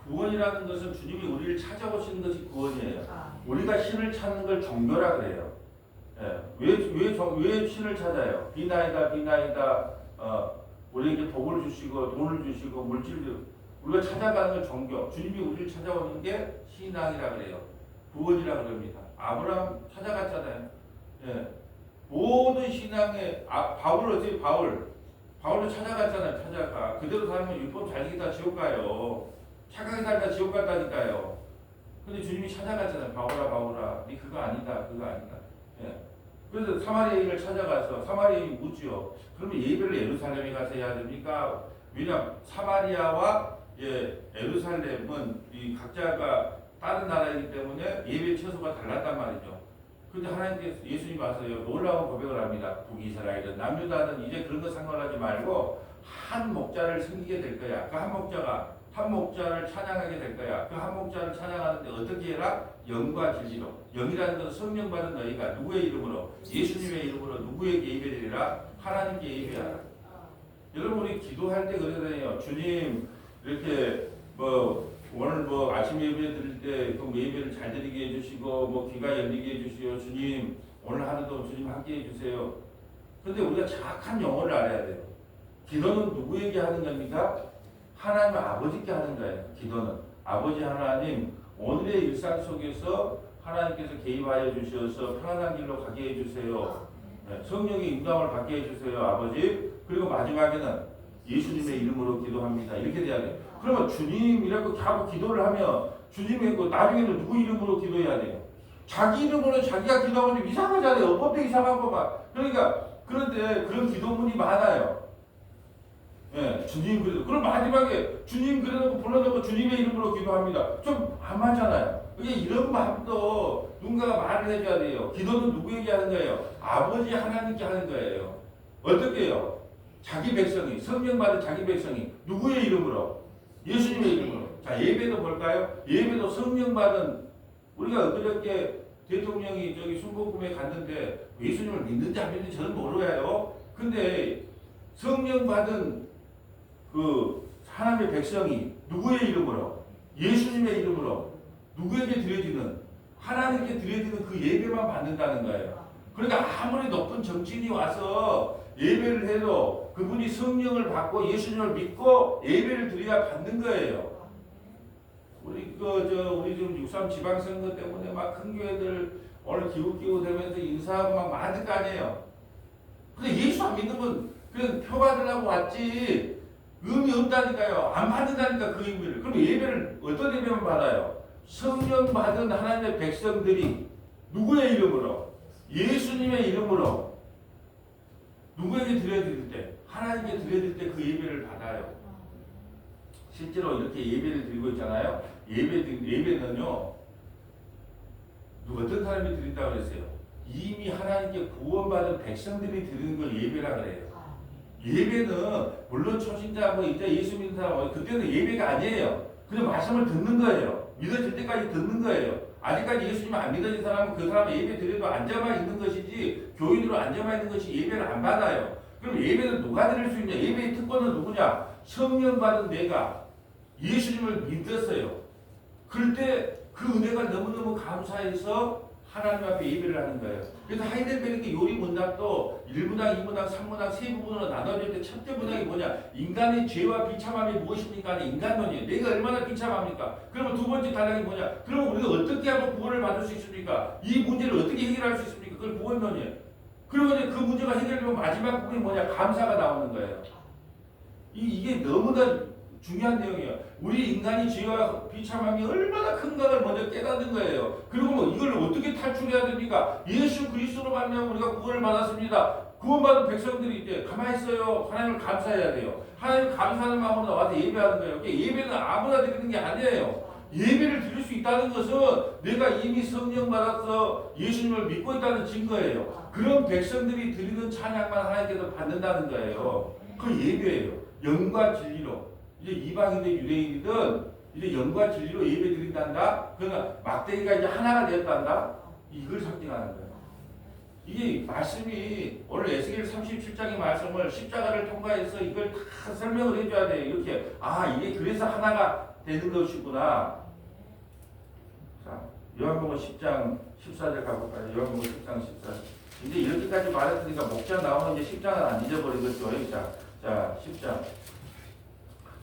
구원이라는 것은 주님이 우리를 찾아오시는 것이 구원이에요. 우리가 신을 찾는 걸 종교라 그래요. 예. 왜 신을 찾아요? 비나이다. 우리에게 복을 주시고 돈을 주시고 물질을 우리가 찾아가는 걸 종교. 주님이 우리를 찾아오는 게 신앙이라 그래요. 구원이라 그럽니다. 아브라함 찾아갔잖아요. 예. 모든 신앙에 바울 어떻게 바울을 찾아갔잖아요. 찾아가. 그대로 살면 율법 잘 지키다 지옥 가요. 착하게 살다 지옥 간다니까요. 근데 주님이 찾아갔잖아요. 바울아, 네 그거 아니다. 예. 그래서 사마리아인을 찾아가서 사마리아인이 묻지요. 그러면 예배를 예루살렘에 가서 해야 됩니까? 왜냐 사마리아와 예루살렘은 이 각자가 다른 나라이기 때문에 예배 처소가 달랐단 말이죠. 그런데 하나님께서 예수님이 와서요 놀라운 고백을 합니다. 북이스라엘은 남유다는 이제 그런 거 상관하지 말고 한 목자를 섬기게 될 거야. 그 한 목자를 찬양하게 될 거야. 그 한 목자를 찬양하는데 어떻게 해라? 영과 진리로. 영이라는 것은 성령 받은 너희가 누구의 이름으로? 예수님의 이름으로 누구에게 예배드리라? 하나님께 예배하라. 여러분 우리 기도할 때 그러잖아요. 주님 이렇게 오늘 아침 예배 드릴 때 그 예배를 잘 드리게 해주시고 귀가 열리게 해주시오. 주님 오늘 하루도 주님 함께 해주세요. 근데 우리가 정확한 용어를 알아야 돼요. 기도는 누구에게 하는 겁니까? 하나님 아버지께 하는 거예요. 기도는 아버지 하나님 오늘의 일상 속에서 하나님께서 개입하여 주셔서 편안한 길로 가게 해주세요. 성령의 인도함을 받게 해주세요. 아버지. 그리고 마지막에는 예수님의 이름으로 기도합니다. 이렇게 돼야 돼요. 그러면 주님이라고 하고 기도를 하면 주님이 있고 나중에는 누구 이름으로 기도해야 돼요? 자기 이름으로 자기가 기도하면 좀 이상하잖아요. 어법도 이상한 거만. 그러니까 그런데 그런 기도문이 많아요. 예, 주님 그래도 그럼 마지막에 주님 그래놓고 불러놓고 주님의 이름으로 기도합니다. 좀 안 맞잖아요. 그게 이런 마음도 누군가가 말을 해줘야 돼요. 기도는 누구에게 하는 거예요? 아버지 하나님께 하는 거예요. 어떻게 해요? 자기 백성이 성령 받은 자기 백성이 누구의 이름으로? 예수님의 이름으로. 자, 예배도 볼까요? 예배도 성령 받은 우리가 엊그저께 대통령이 저기 순복음에 갔는데 예수님을 믿는지 안 믿는지 저는 모르요. 근데 성령 받은 그 하나님의 백성이 누구의 이름으로? 예수님의 이름으로 누구에게 드려지는 하나님께 드려지는 그 예배만 받는다는 거예요. 그러니까 아무리 높은 정치인이 와서 예배를 해도 그분이 성령을 받고 예수님을 믿고 예배를 드려야 받는 거예요. 우리 우리 지금 6.3 지방선거 때문에 막 큰 교회들 오늘 기웃기웃 되면서 인사하고 막 많을 거 아니에요. 근데 예수 안 믿는 건 그냥 표 받으려고 왔지 의미 없다니까요. 안 받는다니까 그 의미를. 그럼 예배를 어떤 예배만 받아요? 성령 받은 하나님의 백성들이 누구의 이름으로? 예수님의 이름으로 누구에게 드려드릴 때? 하나님께 드려드릴 때 그 예배를 받아요. 실제로 이렇게 예배를 드리고 있잖아요. 예배는요. 어떤 사람이 드린다고 그랬어요? 이미 하나님께 구원받은 백성들이 드리는 걸 예배라 그래요. 예배는 물론 초신자 이제 예수 믿는 사람 그때는 예배가 아니에요. 그냥 말씀을 듣는 거예요. 믿어질 때까지 듣는 거예요. 아직까지 예수님 안 믿어진 사람은 그 사람은 예배 드려도 앉아만 있는 것이지 교인으로 앉아만 있는 것이 예배를 안 받아요. 그럼 예배는 누가 드릴 수 있냐? 예배의 특권은 누구냐? 성령 받은 내가 예수님을 믿었어요. 그럴 때 그 은혜가 너무너무 감사해서 하나님 앞에 예배를 하는 거예요. 그래서 하이델베르크 요리 문학도 1문학, 2문학, 3문학 세 부분으로 나눠질 때 첫째 문학이 뭐냐? 인간의 죄와 비참함이 무엇입니까? 하는 인간론이에요. 내가 얼마나 비참합니까? 그러면 두 번째 단락이 뭐냐? 그러면 우리가 어떻게 하면 구원을 받을 수 있습니까? 이 문제를 어떻게 해결할 수 있습니까? 그걸 구원론이에요. 그리고 이제 그 문제가 해결되면 마지막 부분이 뭐냐? 감사가 나오는 거예요. 이게 너무나 중요한 내용이에요. 우리 인간이 죄와 비참함이 얼마나 큰가를 먼저 깨닫는 거예요. 그리고 뭐 이걸 어떻게 탈출해야 됩니까? 예수 그리스도로 말미암아 우리가 구원을 받았습니다. 구원받은 백성들이 이제 가만히 있어요. 하나님을 감사해야 돼요. 하나님 감사하는 마음으로 나와서 예배하는 거예요. 예배는 아무나 드리는 게 아니에요. 예배를 드릴 수 있다는 것은 내가 이미 성령 받아서 예수님을 믿고 있다는 증거예요. 그런 백성들이 드리는 찬양만 하나님께서 받는다는 거예요. 그 예배예요. 영과 진리로. 이제 이방인들 유대인이든 이제 영과 진리로 예배 드린단다. 그러나 막대기가 이제 하나가 되었단다. 이걸 상징하는 거예요. 이게 말씀이 오늘 에스겔 37장의 말씀을 십자가를 통과해서 이걸 다 설명을 해줘야 돼요. 이렇게 이게 그래서 하나가 되는 것이구나. 자, 요한복음 10장 14절 가볼까요? 요한복음 10장 14절. 이제 이렇게까지 말했으니까 목자 나오는 이제 10장은 안 잊어버리겠죠. 자 10장.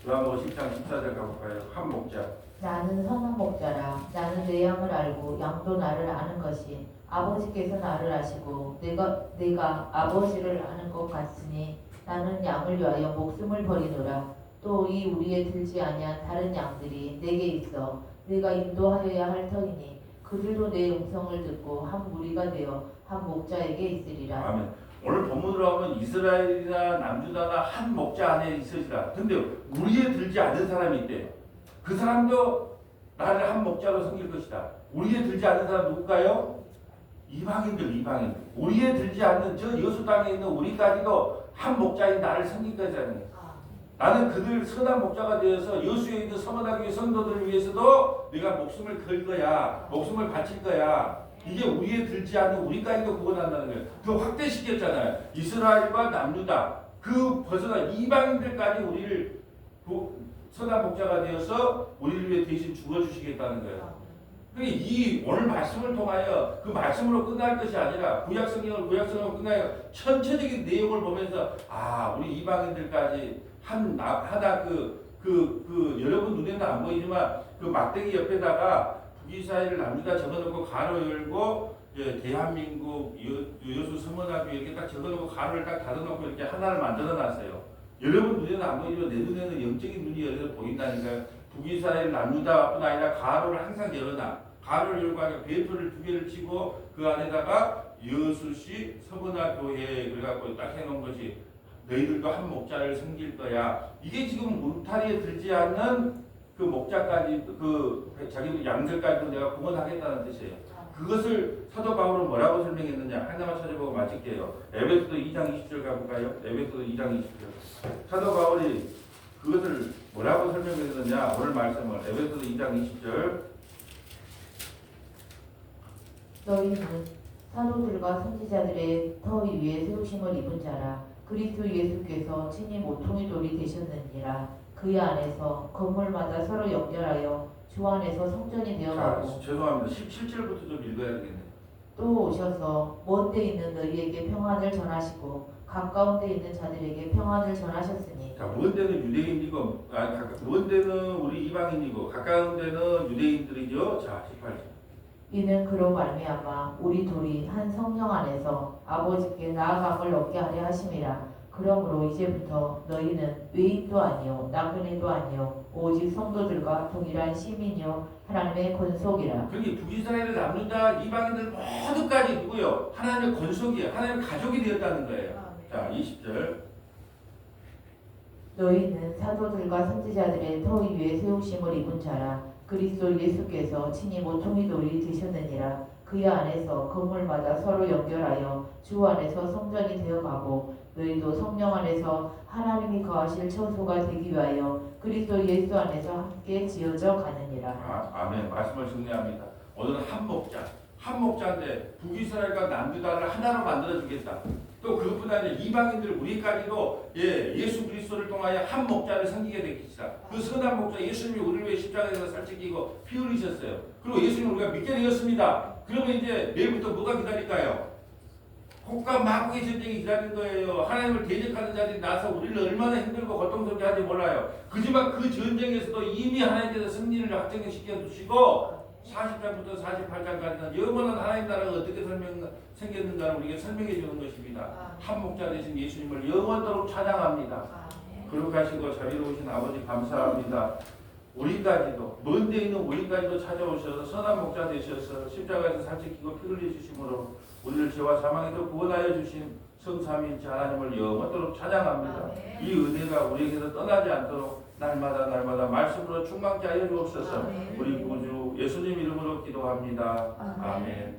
요한복음 10장 14절 가볼까요? 한 목자. 나는 선한 목자라. 나는 내 양을 알고 양도 나를 아는 것이 아버지께서 나를 아시고 내가 아버지를 아는 것 같으니 나는 양을 위하여 목숨을 버리노라. 또 이 우리에 들지 아니한 다른 양들이 내게 있어 내가 인도하여야 할 터이니 그들도 내 음성을 듣고 한 무리가 되어 한 목자에게 있으리라. 아멘. 오늘 본문으로 하면 이스라엘이나 남유다나 한 목자 안에 있으리라. 근데 우리에 들지 않은 사람이 있대요. 그 사람도 나를 한 목자로 섬길 것이다. 우리에 들지 않는 사람 누굴까요? 이방인들. 우리에 들지 않는 저 여수 땅에 있는 우리까지도 한 목자인 나를 섬길 것이라는. 나는 그들 선한 목자가 되어서 여수에 있는 서머나교회 성도들을 위해서도 내가 목숨을 걸 거야. 목숨을 바칠 거야. 이게 우리에 들지 않는 우리까지도 구원한다는 거예요. 그 확대시켰잖아요. 이스라엘과 남유다 그 벗어나 이방인들까지 우리를 선한 목자가 되어서 우리를 위해 대신 죽어주시겠다는 거예요. 그러니까 이 오늘 말씀을 통하여 그 말씀으로 끝날 것이 아니라 구약성경으로 끝나요. 전체적인 내용을 보면서 우리 이방인들까지 하나 여러분 눈에는 안 보이지만 그 막대기 옆에다가 북이스라엘 남유다 적어놓고 가로 열고 대한민국 여수 서머나교회 이렇게 딱 적어놓고 가로를 딱 닫아놓고 이렇게 하나를 만들어놨어요. 여러분 눈에는 안 보이지만 내 눈에는 영적인 눈이 열려서 보인다니까요. 북이스라엘 남유다뿐 아니라 가로를 항상 열어놔. 가를 열고 하니까 배터를 2개를 치고 그 안에다가 여수시 서문화 교회 그래갖고 딱 해놓은 것이 너희들도 한 목자를 섬길 거야. 이게 지금 울타리에 들지 않는 그 목자까지 그 자기 양들까지도 내가 구원하겠다는 뜻이에요. 그것을 사도 바울은 뭐라고 설명했느냐? 하나만 찾아보고 마칠게요. 에베소서 2장 20절 가볼까요? 에베소서 2장 20절. 사도 바울이 그것을 뭐라고 설명했느냐? 오늘 말씀을 에베소서 2장 20절. 너희는 사도들과 선지자들의 터위 위에 세우심을 입은 자라. 그리스도 예수께서 친히 모퉁이 돌이 되셨느니라. 그 안에서 건물마다 서로 연결하여 주 안에서 성전이 되어가고. 죄송합니다. 17절부터 좀 읽어야 되겠네요. 또 오셔서 먼 데 있는 너희에게 평안을 전하시고 가까운 데 있는 자들에게 평안을 전하셨으니. 자, 먼 데는 유대인이고, 먼 데는 우리 이방인이고, 가까운 데는 유대인들이죠. 자, 18절. 이는 그로 말미암아 우리 둘이 한 성령 안에서 아버지께 나아감을 얻게 하려 하심이라. 그러므로 이제부터 너희는 외인도 아니요 나그네도 아니요 오직 성도들과 동일한 시민이요 하나님의 권속이라. 그러니 북이스라엘을 남는 자 이방인들 모두까지 누구요? 하나님의 권속이에요. 하나님의 가족이 되었다는 거예요. 자, 20절. 너희는 사도들과 선지자들의 터위 위에 세우심을 입은 자라. 그리스도 예수께서 친히 모퉁이 돌이 되셨느니라. 그 안에서 건물마다 서로 연결하여 주 안에서 성전이 되어가고 너희도 성령 안에서 하나님이 거하실 처소가 되기 위하여 그리스도 예수 안에서 함께 지어져 가느니라. 아멘. 말씀을 정리합니다. 오늘은 한 목자인데 북이스라엘과 남유다를 하나로 만들어주겠다. 또 그것뿐 아니라 이방인들 우리까지도 예수 그리스도를 통하여 한 목자를 섬기게 되겠다. 그 선한 목자 예수님이 우리를 위해 십자가에서 살찌기고 피 흘리셨어요. 그리고 예수님 우리가 믿게 되었습니다. 그러면 이제 내일부터 뭐가 기다릴까요? 국가 마귀의 전쟁이 기다리는 거예요. 하나님을 대적하는 자들이 나서 우리를 얼마나 힘들고 고통스럽게 하는지 몰라요. 그지만 그 전쟁에서도 이미 하나님께서 승리를 확정시켜 두시고 40장부터 48장까지는 영원한 하나님 나라가 어떻게 생겼는가를 우리에게 설명해 주는 것입니다. 한 목자 되신 예수님을 영원토록 찬양합니다. 거룩하시고 자비로우신 아버지 감사합니다. 우리까지도 먼 데 있는 우리까지도 찾아오셔서 선한 목자 되셔서 십자가에서 살찌키고 피 흘려 주심으로 우리를 죄와 사망에서 구원하여 주신 성삼위일체 하나님을 영원토록 찬양합니다. 이 은혜가 우리에게서 떠나지 않도록 날마다 말씀으로 충만케 하여 주옵소서. 우리 구주 예수님 이름으로 기도합니다. 아멘.